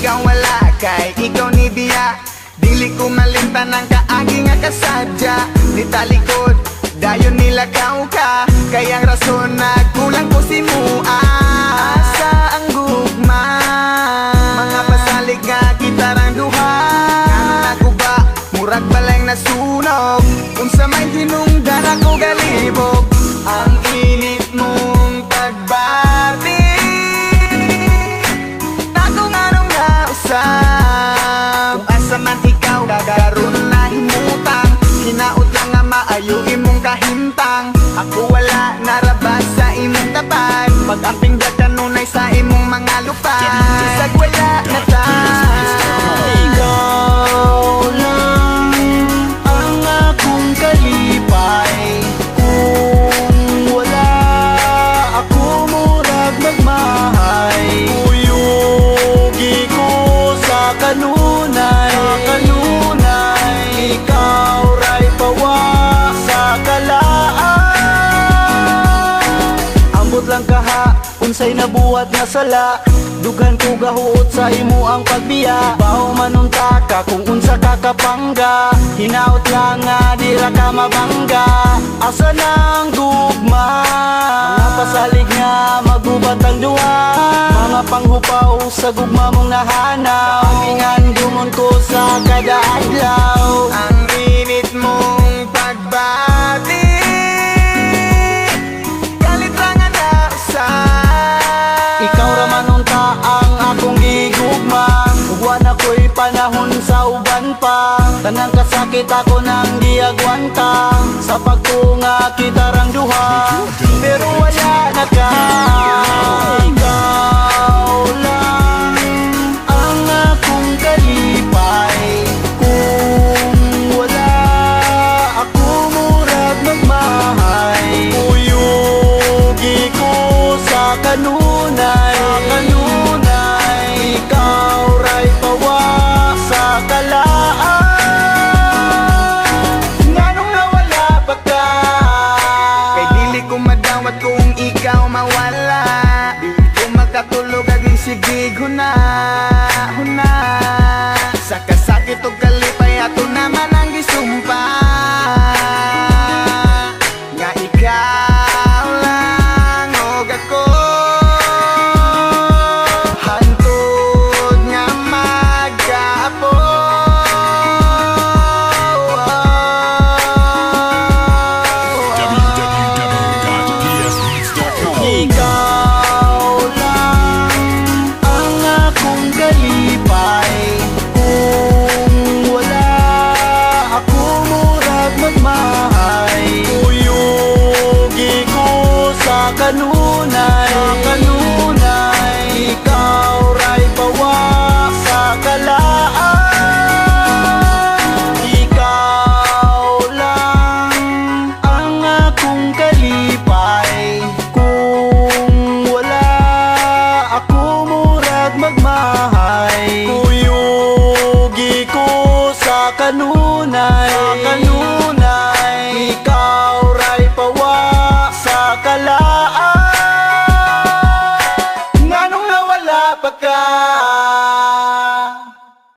ikaw wala kay ikaw ni biya. Dili ko malimtan ang kaagi nga kasadya. Di talikod, dayon nilakaw ka. Kayang rason nagkulang ko si mua. Asa ang gugma, mga pasalig nga gitarang duha. Nga naguba, murag balay nasunog. Unsa may hinungdan ako galibog. Ang init mong pagbati nakong anong nausap. Kung asa man ikaw dagaron na himutang. Hinaot lang nga maayo imong kahimtang. Ako wala narabas sa imong tapat. Pag-amping kanunay sa imong mga lupa. Isag wala na ta. Ikaw lang ang akong kalipay. Kung wala ako murag magmahay. Uyugi ko sa kanunay. Ikaw ray pawa sa kalaan. Ambot lang kaha, unsay nabuhat nga sala. Dugan ko gahuot sa imo ang pagbiya. Bao manunta ka kung unsa ka kapangga. Hinaot lang nga dira ka mabangga. Asa nang gugma, mga pasalig nga magubat ang duha. Mga panghupaw sa gugma mong nahanaw. Amingan dumon ko sa kada adlaw. Ang init mong pagbati galit lang nga nausap. Ikaw raman unta ang akong gigugma. Ugwan ako'y panahon sa uban pa. Tanang kasakit ako nang giagwanta. Sa pagtunga kita rang duha. Pero wala na ka. Ikaw lang ang akong kalipay. Kung wala ako murag magmahay. Uyugi ko sa kanunay. Ikaw ray pawa sa kalaan. Nganong nawala pa ka? Kay dili ko madawat kung ikaw mawala. Di ko makatulog aging sigig huna. Sa kasakit o kalipay ato naman ang gisumpa. Nga ikaw lang og ako. Hantod nga magkapo. www.psbeats.com. Ikaw lang ang akong kalipay. Kung wala ako murag magmahay. Uyugi ko sa kanunay. Ikaw ray pawa sa kalaan. Ikaw lang ang akong kalipay. Kung wala ako murag magmahay. Uyugi ko sa kanunay. Ikaw ray pawa sa kalaan. Nganong nawala pa ka?